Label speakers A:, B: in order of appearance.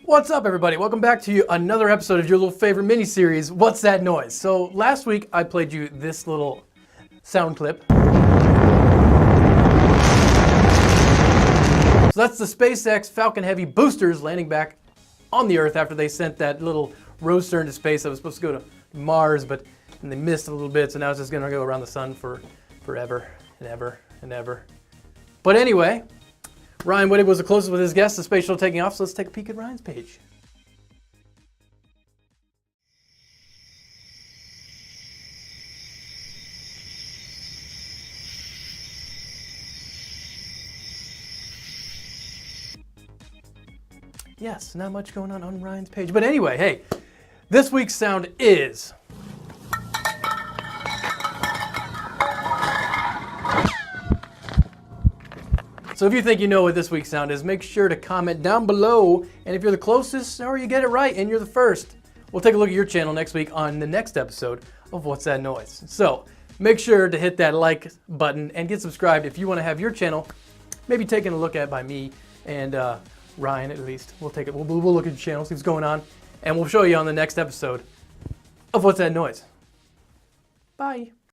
A: What's up, everybody? Welcome back to another episode of your little favorite mini-series, What's That Noise? So last week I played you this little sound clip. So that's the SpaceX Falcon Heavy boosters landing back on the Earth after they sent that little roadster into space that was supposed to go to Mars, but they missed a little bit, so now it's just going to go around the sun for forever and ever and ever. But anyway, Ryan Whittig was the closest with his guest, the space shuttle taking off, so let's take a peek at Ryan's page. Yes, not much going on Ryan's page. But anyway, hey, this week's sound is... So if you think you know what this week's sound is, make sure to comment down below. And if you're the closest or you get it right and you're the first, we'll take a look at your channel next week on the next episode of What's That Noise? So make sure to hit that like button and get subscribed if you want to have your channel maybe taken a look at by me and Ryan at least. We'll take it. We'll look at your channel, see what's going on, and we'll show you on the next episode of What's That Noise? Bye.